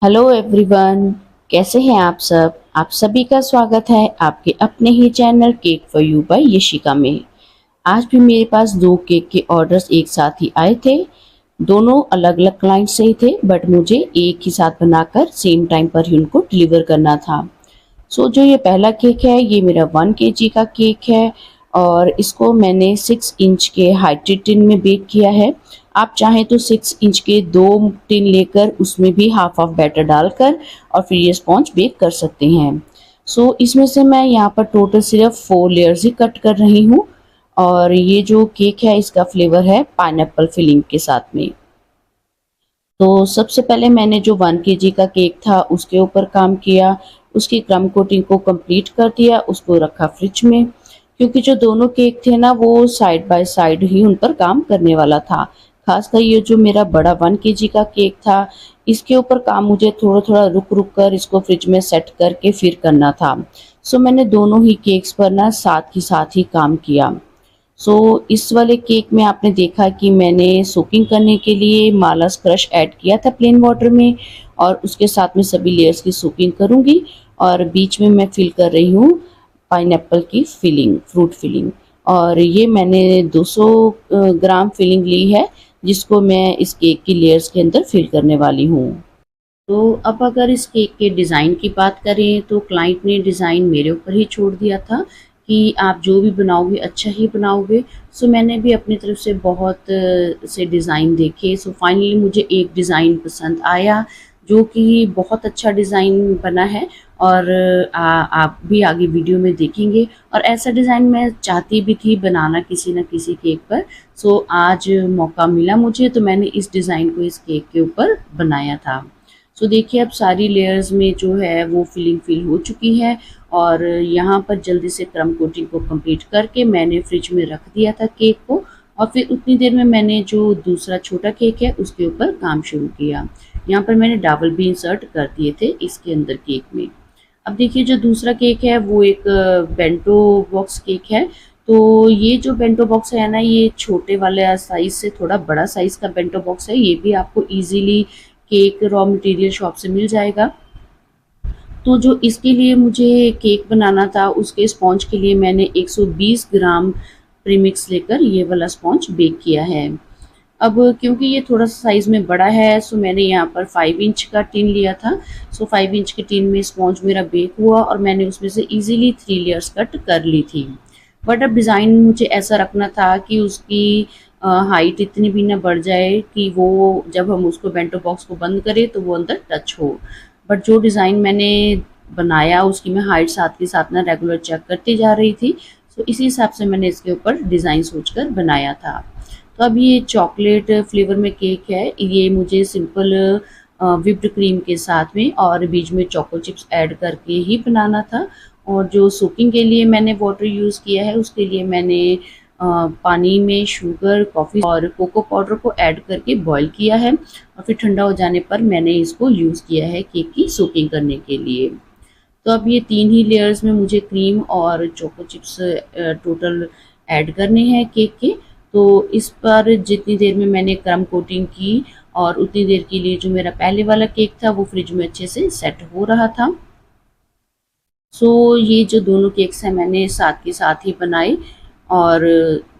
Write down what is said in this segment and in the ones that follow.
Hello everyone. कैसे हैं आप सब? आप सभी का स्वागत है आपके अपने ही channel cake for you by Yashika में। आज भी मेरे पास दो केक के ऑर्डर्स एक साथ ही आए थे। दोनों अलग अलग क्लाइंट से ही थे, बट मुझे एक ही साथ बनाकर सेम टाइम पर ही उनको डिलीवर करना था। जो ये पहला केक है, ये मेरा 1 kg का केक है और इसको मैंने 6 इंच के हाइटेड टिन में बेक किया है। आप चाहें तो 6 इंच के 2 टिन लेकर उसमें भी हाफ हाफ बैटर डालकर और फिर ये स्पॉन्ज बेक कर सकते हैं। इसमें से मैं यहाँ पर टोटल सिर्फ 4 लेयर्स ही कट कर रही हूँ और ये जो केक है इसका फ्लेवर है पाइनएप्पल फिलिंग के साथ में। सबसे पहले मैंने जो 1 kg का केक था उसके ऊपर काम किया, उसकी क्रम कोटिंग को कंप्लीट कर दिया, उसको रखा फ्रिज में, क्योंकि जो दोनों केक थे ना वो साइड बाय साइड ही उन पर काम करने वाला था। खासकर ये जो मेरा बड़ा 1 kg का केक था, इसके ऊपर काम मुझे थोड़ा थोड़ा रुक रुक कर इसको फ्रिज में सेट करके फिर करना था। मैंने दोनों ही केक्स पर ना साथ ही काम किया। इस वाले केक में आपने देखा कि मैंने सोकिंग करने के लिए मालास क्रश ऐड किया था प्लेन वाटर में और उसके साथ में सभी लेयर्स की सोकिंग करूंगी और बीच में मैं फिल कर रही हूँ पाइनएप्पल की फिलिंग, फ्रूट फिलिंग। और ये मैंने 200 ग्राम फिलिंग ली है जिसको मैं इस केक की लेयर्स के अंदर फिल करने वाली हूँ। अब अगर इस केक के डिज़ाइन की बात करें तो क्लाइंट ने डिज़ाइन मेरे ऊपर ही छोड़ दिया था कि आप जो भी बनाओगे अच्छा ही बनाओगे। मैंने भी अपनी तरफ से बहुत से डिज़ाइन देखे। फाइनली मुझे एक डिज़ाइन पसंद आया जो कि बहुत अच्छा डिज़ाइन बना है और आप भी आगे वीडियो में देखेंगे। और ऐसा डिज़ाइन मैं चाहती भी थी बनाना किसी न किसी केक पर। आज मौका मिला मुझे तो मैंने इस डिज़ाइन को इस केक के ऊपर बनाया था। देखिए अब सारी लेयर्स में जो है वो फिलिंग फिल हो चुकी है और यहाँ पर जल्दी से क्रम कोटिंग को कंप्लीट करके मैंने फ्रिज में रख दिया था केक को और फिर उतनी देर में मैंने जो दूसरा छोटा केक है उसके ऊपर काम शुरू किया। यहाँ पर मैंने डबल भी इंसर्ट कर दिए थे इसके अंदर केक में। अब देखिए जो दूसरा केक है वो एक बेंटो बॉक्स केक है। ये जो बेंटो बॉक्स है ना, ये छोटे वाले साइज से थोड़ा बड़ा साइज का बेंटो बॉक्स है। ये भी आपको easily cake raw material shop से मिल जाएगा। जो इसके लिए मुझे केक बनाना था उसके स्पॉन्ज के लिए मैंने 120 ग्राम प्रीमिक्स लेकर ये वाला स्पॉन्ज बेक किया है। अब क्योंकि ये थोड़ा सा साइज़ में बड़ा है मैंने यहाँ पर 5 इंच का टिन लिया था। 5 इंच के टिन में स्पॉन्ज मेरा बेक हुआ और मैंने उसमें से इजीली 3 लेयर्स कट कर ली थी। बट अब डिज़ाइन मुझे ऐसा रखना था कि उसकी हाइट इतनी भी ना बढ़ जाए कि वो जब हम उसको बेंटो बॉक्स को बंद करें तो वो अंदर टच हो। बट जो डिज़ाइन मैंने बनाया उसकी मैं हाइट साथ के साथ ना रेगुलर चेक करती जा रही थी। इसी हिसाब से मैंने इसके ऊपर डिज़ाइन सोचकर बनाया था। अब ये चॉकलेट फ्लेवर में केक है। ये मुझे सिंपल व्हिप्ड क्रीम के साथ में और बीच में चोको चिप्स ऐड करके ही बनाना था। और जो सोकिंग के लिए मैंने वाटर यूज़ किया है उसके लिए मैंने पानी में शुगर, कॉफ़ी और कोको पाउडर को ऐड करके बॉईल किया है और फिर ठंडा हो जाने पर मैंने इसको यूज़ किया है केक की सोकिंग करने के लिए। अब ये 3 ही लेयर्स में मुझे क्रीम और चोको चिप्स टोटल ऐड करने हैं केक के। इस पर जितनी देर में मैंने क्रम कोटिंग की और उतनी देर के लिए जो मेरा पहले वाला केक था वो फ्रिज में अच्छे से सेट हो रहा था। ये जो दोनों केक्स हैं मैंने साथ के साथ ही बनाए और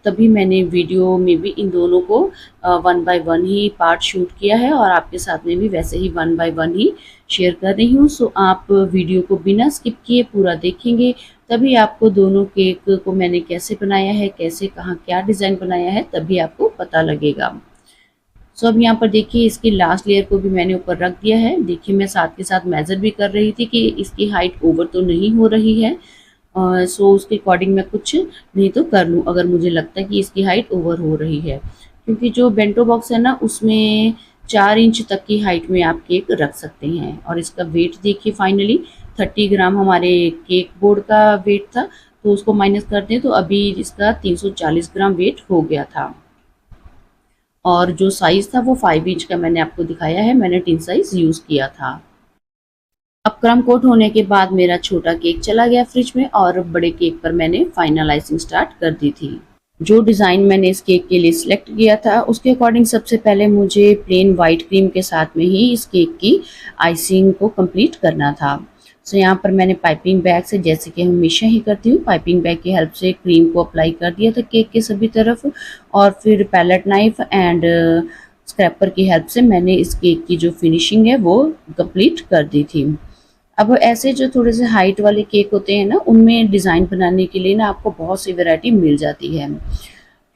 तभी मैंने वीडियो में भी इन दोनों को 1 बाय 1 ही पार्ट शूट किया है और आपके साथ में भी वैसे ही 1 बाय 1 ही शेयर कर रही हूँ। आप वीडियो को बिना स्किप किए पूरा देखेंगे तभी आपको दोनों केक को मैंने कैसे बनाया है, कैसे कहाँ क्या डिज़ाइन बनाया है तभी आपको पता लगेगा। अब यहाँ पर देखिए इसकी लास्ट लेयर को भी मैंने ऊपर रख दिया है। देखिए मैं साथ के साथ मेज़र भी कर रही थी कि इसकी हाइट ओवर तो नहीं हो रही है। उसके अकॉर्डिंग मैं कुछ नहीं तो कर लूँ अगर मुझे लगता है कि इसकी हाइट ओवर हो रही है, क्योंकि जो बेंटो बॉक्स है ना उसमें 4 इंच तक की हाइट में आप केक रख सकते हैं। और इसका वेट देखिए फाइनली 30 ग्राम हमारे केक बोर्ड का वेट था, तो उसको माइनस करते हैं तो अभी इसका 340 ग्राम वेट हो गया था। और जो साइज़ था वो 5 इंच का मैंने आपको दिखाया है, मैंने टिन साइज़ यूज़ किया था। अब क्रम कोट होने के बाद मेरा छोटा केक चला गया फ्रिज में और बड़े केक पर मैंने फाइनल आइसिंग स्टार्ट कर दी थी। जो डिज़ाइन मैंने इस केक के लिए सिलेक्ट किया था उसके अकॉर्डिंग सबसे पहले मुझे प्लेन वाइट क्रीम के साथ में ही इस केक की आइसिंग को कंप्लीट करना था। सो यहाँ पर मैंने पाइपिंग बैग से, जैसे कि हमेशा ही करती हूँ, पाइपिंग बैग की हेल्प से क्रीम को अप्लाई कर दिया था केक के सभी तरफ, और फिर पैलेट नाइफ एंड स्क्रैपर की हेल्प से मैंने इस केक की जो फिनिशिंग है वो कंप्लीट कर दी थी। अब ऐसे जो थोड़े से हाइट वाले केक होते हैं ना, उनमें डिज़ाइन बनाने के लिए ना आपको बहुत सी वैरायटी मिल जाती है,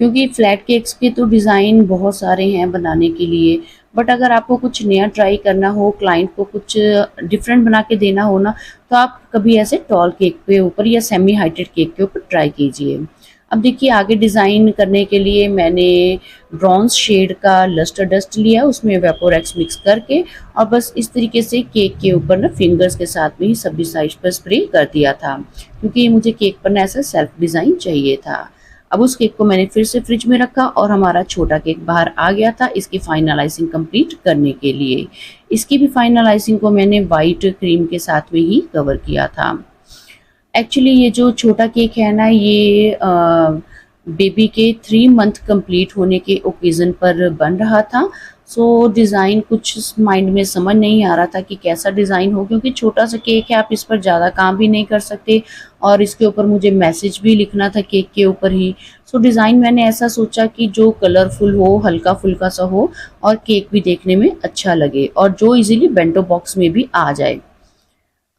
क्योंकि फ्लैट केक्स के तो डिज़ाइन बहुत सारे हैं बनाने के लिए। बट अगर आपको कुछ नया ट्राई करना हो, क्लाइंट को कुछ डिफरेंट बना के देना हो ना, तो आप कभी ऐसे टॉल केक के ऊपर या सेमी हाइटेड केक के ऊपर ट्राई कीजिए। अब देखिए, आगे डिज़ाइन करने के लिए मैंने ब्रॉन्ज शेड का लस्टर डस्ट लिया, उसमें वेपोरेक्स मिक्स करके, और बस इस तरीके से केक के ऊपर ना फिंगर्स के साथ में ही सभी साइड पर स्प्रे कर दिया था, क्योंकि मुझे केक पर ना ऐसा सेल्फ डिज़ाइन चाहिए था। अब उस केक को मैंने फिर से फ्रिज में रखा और हमारा छोटा केक बाहर आ गया था इसकी फाइनलाइजिंग कंप्लीट करने के लिए। इसकी भी फाइनलाइजिंग को मैंने वाइट क्रीम के साथ में ही कवर किया था। एक्चुअली ये जो छोटा केक है ना, ये बेबी के 3 मंथ कंप्लीट होने के ओकेज़न पर बन रहा था। सो डिज़ाइन कुछ माइंड में समझ नहीं आ रहा था कि कैसा डिज़ाइन हो, क्योंकि छोटा सा केक है, आप इस पर ज़्यादा काम भी नहीं कर सकते, और इसके ऊपर मुझे मैसेज भी लिखना था केक के ऊपर ही। सो डिज़ाइन मैंने ऐसा सोचा कि जो कलरफुल हो, हल्का फुल्का सा हो, और केक भी देखने में अच्छा लगे, और जो इजीली बेंटो बॉक्स में भी आ जाए।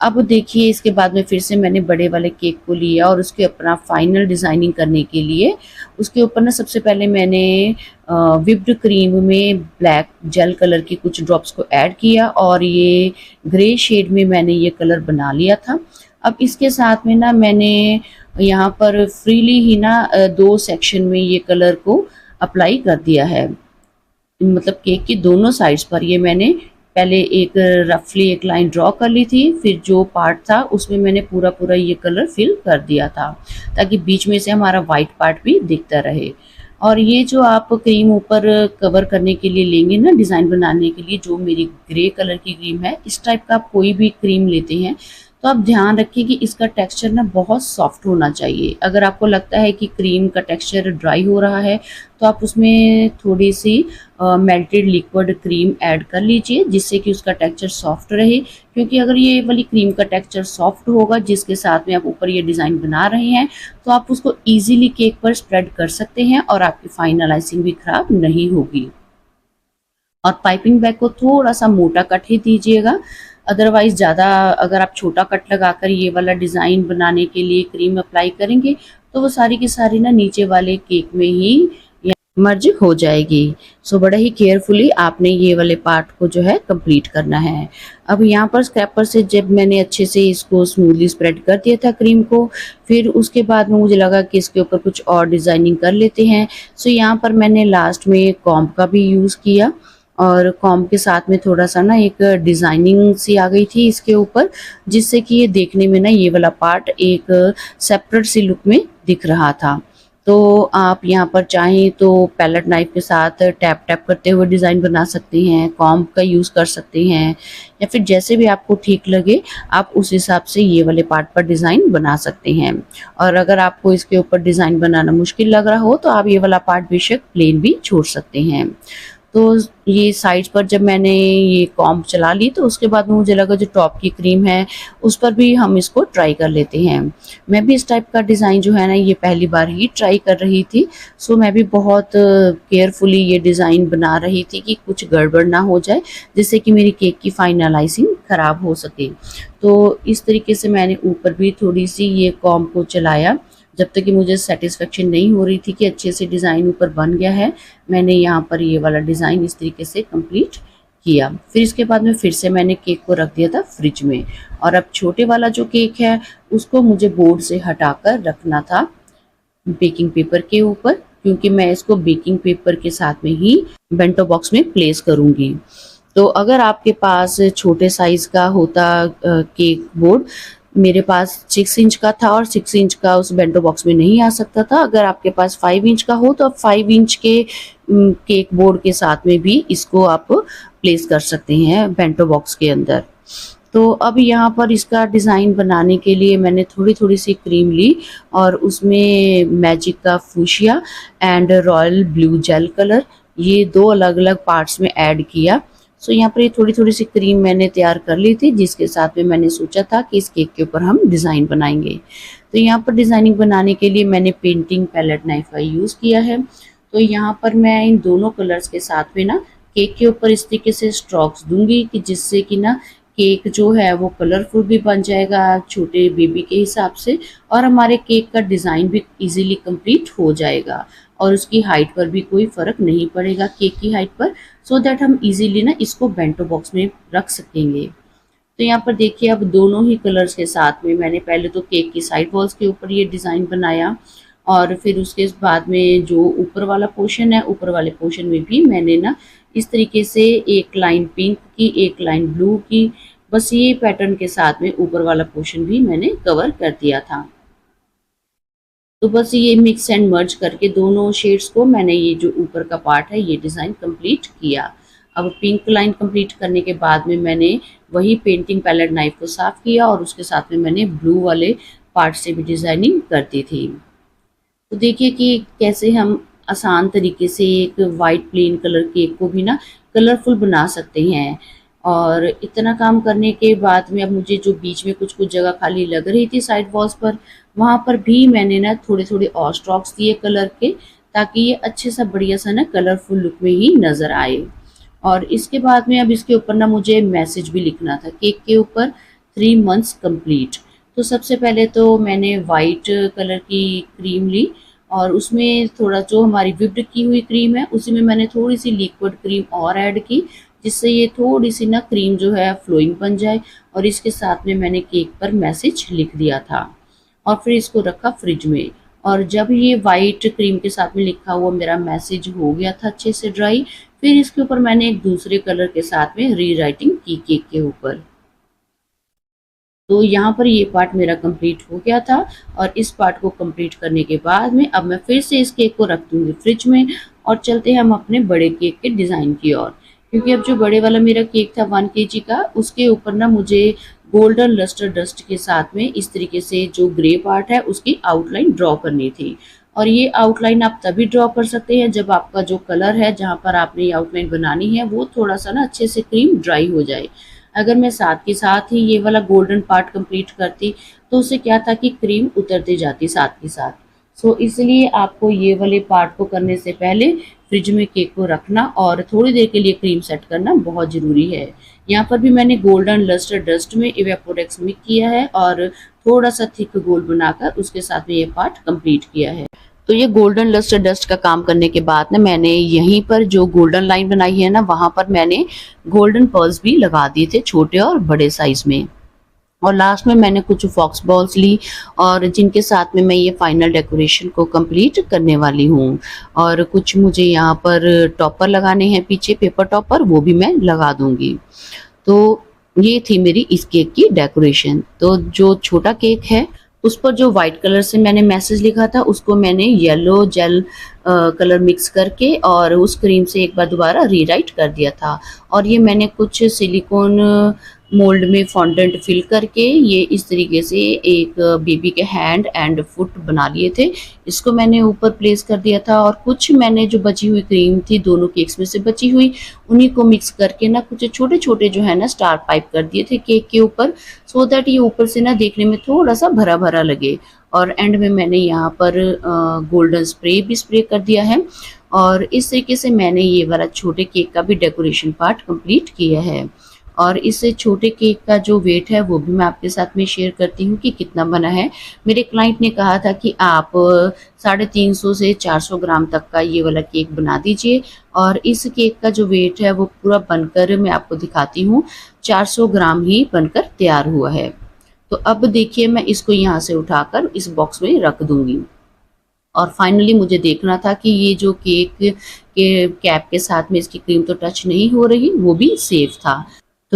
अब देखिए, इसके बाद में फिर से मैंने बड़े वाले केक को लिया और उसके अपना फाइनल डिज़ाइनिंग करने के लिए उसके ऊपर ना सबसे पहले मैंने व्हिप्ड क्रीम में ब्लैक जेल कलर की कुछ ड्रॉप्स को ऐड किया, और ये ग्रे शेड में मैंने ये कलर बना लिया था। अब इसके साथ में ना मैंने यहाँ पर फ्रीली ही ना 2 सेक्शन में ये कलर को अप्लाई कर दिया है, मतलब केक की दोनों साइड्स पर। ये मैंने पहले एक रफली एक लाइन ड्रॉ कर ली थी, फिर जो पार्ट था उसमें मैंने पूरा पूरा ये कलर फिल कर दिया था, ताकि बीच में से हमारा वाइट पार्ट भी दिखता रहे। और ये जो आप क्रीम ऊपर कवर करने के लिए लेंगे ना, डिज़ाइन बनाने के लिए, जो मेरी ग्रे कलर की क्रीम है, इस टाइप का आप कोई भी क्रीम लेते हैं तो आप ध्यान रखिए कि इसका टेक्सचर ना बहुत सॉफ्ट होना चाहिए। अगर आपको लगता है कि क्रीम का टेक्सचर ड्राई हो रहा है, तो आप उसमें थोड़ी सी मेल्टेड लिक्विड क्रीम ऐड कर लीजिए, जिससे कि उसका टेक्सचर सॉफ्ट रहे। क्योंकि अगर ये वाली क्रीम का टेक्सचर सॉफ्ट होगा, जिसके साथ में आप ऊपर ये डिज़ाइन बना रहे हैं, तो आप उसको ईजिली केक पर स्प्रेड कर सकते हैं और आपकी फाइनल आइसिंग भी खराब नहीं होगी। और पाइपिंग बैग को थोड़ा सा मोटा कट ही दीजिएगा, अदरवाइज ज़्यादा अगर आप छोटा कट लगाकर ये वाला डिज़ाइन बनाने के लिए क्रीम अप्लाई करेंगे, तो वो सारी की सारी ना नीचे वाले केक में ही मर्ज हो जाएगी। सो बड़ा ही केयरफुली आपने ये वाले पार्ट को जो है कंप्लीट करना है। अब यहाँ पर स्क्रैपर से जब मैंने अच्छे से इसको स्मूथली स्प्रेड कर दिया था क्रीम को, फिर उसके बाद में मुझे लगा कि इसके ऊपर कुछ और डिज़ाइनिंग कर लेते हैं। सो यहाँ पर मैंने लास्ट में कॉम्ब का भी यूज़ किया, और कॉम्ब के साथ में थोड़ा सा ना एक डिज़ाइनिंग सी आ गई थी इसके ऊपर, जिससे कि ये देखने में ना ये वाला पार्ट एक सेपरेट सी लुक में दिख रहा था। तो आप यहाँ पर चाहें तो पैलेट नाइफ के साथ टैप टैप करते हुए डिज़ाइन बना सकते हैं, कॉम्ब का यूज़ कर सकते हैं, या फिर जैसे भी आपको ठीक लगे आप उस हिसाब से ये वाले पार्ट पर डिज़ाइन बना सकते हैं। और अगर आपको इसके ऊपर डिज़ाइन बनाना मुश्किल लग रहा हो, तो आप ये वाला पार्ट बेशक प्लेन भी छोड़ सकते हैं। तो ये साइड पर जब मैंने ये कॉम्ब चला ली, तो उसके बाद में मुझे लगा जो टॉप की क्रीम है उस पर भी हम इसको ट्राई कर लेते हैं। मैं भी इस टाइप का डिज़ाइन जो है ना, ये पहली बार ही ट्राई कर रही थी। सो मैं भी बहुत केयरफुली ये डिज़ाइन बना रही थी कि कुछ गड़बड़ ना हो जाए, जिससे कि मेरी केक की फाइनलाइजिंग ख़राब हो सके। तो इस तरीके से मैंने ऊपर भी थोड़ी सी ये कॉम्ब को चलाया, जब तक कि मुझे सेटिस्फेक्शन नहीं हो रही थी कि अच्छे से डिज़ाइन ऊपर बन गया है। मैंने यहाँ पर ये वाला डिज़ाइन इस तरीके से कंप्लीट किया। फिर इसके बाद में फिर से मैंने केक को रख दिया था फ्रिज में, और अब छोटे वाला जो केक है उसको मुझे बोर्ड से हटाकर रखना था बेकिंग पेपर के ऊपर, क्योंकि मैं इसको बेकिंग पेपर के साथ में ही बेंटो बॉक्स में प्लेस करूँगी। तो अगर आपके पास छोटे साइज़ का होता केक बोर्ड, मेरे पास 6 इंच का था और 6 इंच का उस बेंटो बॉक्स में नहीं आ सकता था। अगर आपके पास 5 इंच का हो, तो आप 5 इंच के केक बोर्ड के साथ में भी इसको आप प्लेस कर सकते हैं बेंटो बॉक्स के अंदर। तो अब यहाँ पर इसका डिज़ाइन बनाने के लिए मैंने थोड़ी-थोड़ी सी क्रीम ली और उसमें मैजिक का fuchsia and royal blue jail colour ये 2 अलग-अलग पार्ट्स में ऐड किया। सो यहाँ पर ये थोड़ी-थोड़ी सी क्रीम मैंने तैयार कर ली थी, जिसके साथ में मैंने सोचा था कि इस केक के ऊपर हम डिज़ाइन बनाएँगे। तो यहाँ पर डिज़ाइनिंग बनाने के लिए मैंने पेंटिंग पैलेट नाइफ का यूज़ किया है। तो यहाँ पर मैं इन दोनों कलर्स के साथ में ना केक के ऊपर इस तरीके से स्ट्रोक्स दूँगी कि जिससे कि ना केक जो है वो कलरफुल भी बन जाएगा छोटे बेबी के हिसाब से, और हमारे केक का डिज़ाइन भी इजीली कंप्लीट हो जाएगा और उसकी हाइट पर भी कोई फ़र्क नहीं पड़ेगा केक की हाइट पर, सो दैट हम इजीली ना इसको बेंटो बॉक्स में रख सकेंगे। तो यहाँ पर देखिए अब दोनों ही कलर्स के साथ में मैंने पहले तो केक की साइड वॉल्स के ऊपर ये डिज़ाइन बनाया और फिर उसके बाद में जो ऊपर वाला पोर्शन है, ऊपर वाले पोर्शन में भी मैंने ना इस तरीके से एक लाइन पिंक की, एक लाइन ब्लू की, बस ये पैटर्न के साथ में ऊपर वाला पोर्शन भी मैंने कवर कर दिया था। तो बस ये मिक्स एंड मर्ज करके दोनों शेड्स को मैंने ये जो ऊपर का पार्ट है ये डिज़ाइन कंप्लीट किया। अब पिंक लाइन कंप्लीट करने के बाद में मैंने वही पेंटिंग पैलेट नाइफ को साफ किया और उसके साथ में मैंने ब्लू वाले पार्ट से भी डिज़ाइनिंग करती थी। तो देखिए कि कैसे हम आसान तरीके से एक वाइट प्लेन कलर केक को भी ना कलरफुल बना सकते हैं। और इतना काम करने के बाद में अब मुझे जो बीच में कुछ-कुछ जगह खाली लग रही थी साइड वॉल्स पर, वहाँ पर भी मैंने ना थोड़े-थोड़े और स्ट्रोक्स दिए कलर के, ताकि ये अच्छे सा बढ़िया सा ना कलरफुल लुक में ही नज़र आए। और इसके बाद में अब इसके ऊपर ना मुझे मैसेज भी लिखना था केक के ऊपर, 3 मंथ्स कंप्लीट। तो सबसे पहले तो मैंने वाइट कलर की क्रीम ली और उसमें थोड़ा जो हमारी व्हिप्ड की हुई क्रीम है उसी में मैंने थोड़ी सी लिक्विड क्रीम और ऐड की, जिससे ये थोड़ी सी ना क्रीम जो है फ्लोइंग बन जाए। और इसके साथ में मैंने केक पर मैसेज लिख दिया था और फिर इसको रखा फ्रिज में। और जब ये वाइट क्रीम के साथ में लिखा हुआ मेरा मैसेज हो गया था अच्छे से ड्राई, फिर इसके ऊपर मैंने एक दूसरे कलर के साथ में रीराइटिंग की केक के ऊपर। तो यहाँ पर ये पार्ट मेरा कंप्लीट हो गया था और इस पार्ट को कंप्लीट करने के बाद में अब मैं फिर से इस केक को रख दूँगी फ्रिज में और चलते हैं हम अपने बड़े केक के डिज़ाइन की ओर। क्योंकि अब जो बड़े वाला मेरा केक था 1 केजी का, उसके ऊपर ना मुझे गोल्डन लस्टर डस्ट के साथ में इस तरीके से जो ग्रे पार्ट है उसकी आउटलाइन ड्रॉ करनी थी। और ये आउटलाइन आप तभी ड्रॉ कर सकते हैं जब आपका जो कलर है जहाँ पर आपने ये आउटलाइन बनानी है वो थोड़ा सा ना अच्छे से क्रीम ड्राई हो जाए। अगर मैं साथ के साथ ही ये वाला गोल्डन पार्ट कंप्लीट करती तो उससे क्या था कि क्रीम उतरती जाती साथ के साथ। सो इसलिए आपको ये वाले पार्ट को करने से पहले फ्रिज में केक को रखना और थोड़ी देर के लिए क्रीम सेट करना बहुत ज़रूरी है। यहाँ पर भी मैंने गोल्डन लस्टर डस्ट में इवेपोरेक्स मिक्स किया है और थोड़ा सा थिक गोल बनाकर उसके साथ में ये पार्ट कंप्लीट किया है। तो ये गोल्डन लस्टर डस्ट का काम करने के बाद ना मैंने यहीं पर जो गोल्डन लाइन बनाई है ना वहाँ पर मैंने गोल्डन पर्ल्स भी लगा दिए थे छोटे और बड़े साइज में। और लास्ट में मैंने कुछ फॉक्स बॉल्स ली और जिनके साथ में मैं ये फाइनल डेकोरेशन को कंप्लीट करने वाली हूँ। और कुछ मुझे यहाँ पर टॉपर लगाने हैं पीछे, पेपर टॉपर, वो भी मैं लगा दूँगी। तो ये थी मेरी इस केक की डेकोरेशन। तो जो छोटा केक है उस पर जो वाइट कलर से मैंने मैसेज लिखा था उसको मैंने येलो जेल कलर मिक्स करके और उस क्रीम से एक बार दोबारा रीराइट कर दिया था। और ये मैंने कुछ सिलिकॉन मोल्ड में फॉन्डेंट फिल करके ये इस तरीके से एक बेबी के हैंड एंड फुट बना लिए थे। इसको मैंने ऊपर प्लेस कर दिया था और कुछ मैंने जो बची हुई क्रीम थी दोनों केक्स में से बची हुई, उन्हीं को मिक्स करके ना कुछ छोटे छोटे जो है ना स्टार पाइप कर दिए थे केक के ऊपर, सो दैट ये ऊपर से ना देखने में थोड़ा सा भरा भरा लगे। और एंड में मैंने यहाँ पर गोल्डन स्प्रे भी स्प्रे कर दिया है। और इस तरीके से मैंने ये वाला छोटे केक का भी डेकोरेशन पार्ट कंप्लीट किया है। और इस छोटे केक का जो वेट है वो भी मैं आपके साथ में शेयर करती हूँ कि कितना बना है। मेरे क्लाइंट ने कहा था कि आप 350 से 400 ग्राम तक का ये वाला केक बना दीजिए। और इस केक का जो वेट है वो पूरा बनकर मैं आपको दिखाती हूँ 400 ग्राम ही बनकर तैयार हुआ है। तो अब देखिए मैं इसको यहाँ से उठाकर इस बॉक्स में रख दूँगी। और फाइनली मुझे देखना था कि ये जो केक के कैप के साथ में इसकी क्रीम तो टच नहीं हो रही, वो भी सेफ था।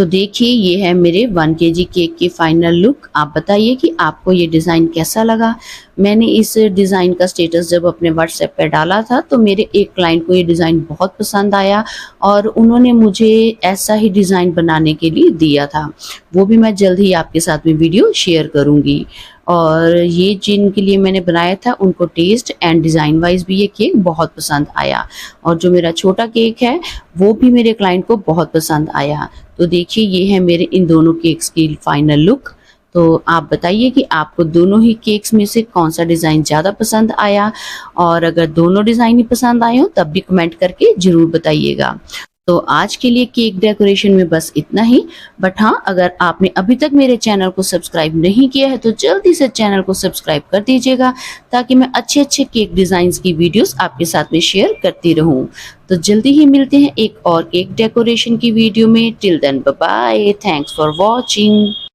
तो देखिए ये है मेरे 1 केजी केक की फाइनल लुक। आप बताइए कि आपको ये डिज़ाइन कैसा लगा? मैंने इस डिज़ाइन का स्टेटस जब अपने व्हाट्सएप पे डाला था तो मेरे एक क्लाइंट को ये डिज़ाइन बहुत पसंद आया और उन्होंने मुझे ऐसा ही डिज़ाइन बनाने के लिए दिया था। वो भी मैं जल्द ही आपके साथ में वीडियो शेयर करूँगी। और ये जिनके लिए मैंने बनाया था उनको टेस्ट एंड डिज़ाइन वाइज़ भी ये केक बहुत पसंद आया और जो मेरा छोटा केक है वो भी मेरे क्लाइंट को बहुत पसंद आया। तो देखिए ये है मेरे इन दोनों केक्स की फाइनल लुक। तो आप बताइए कि आपको दोनों ही केक्स में से कौन-सा डिज़ाइन ज़्यादा पसंद आया? और अगर दोनों डिज़ाइन ही पसंद आए हों तब भी कमेंट करके ज़रूर बताइएगा। तो आज के लिए केक डेकोरेशन में बस इतना ही। बट हाँ, अगर आपने अभी तक मेरे चैनल को सब्सक्राइब नहीं किया है तो जल्दी से चैनल को सब्सक्राइब कर दीजिएगा ताकि मैं अच्छे-अच्छे केक डिज़ाइंस की वीडियोस आपके साथ में शेयर करती रहूँ। तो जल्दी ही मिलते हैं एक और केक डेकोरेशन की वीडियो में। Till then bye bye. Thanks for watching.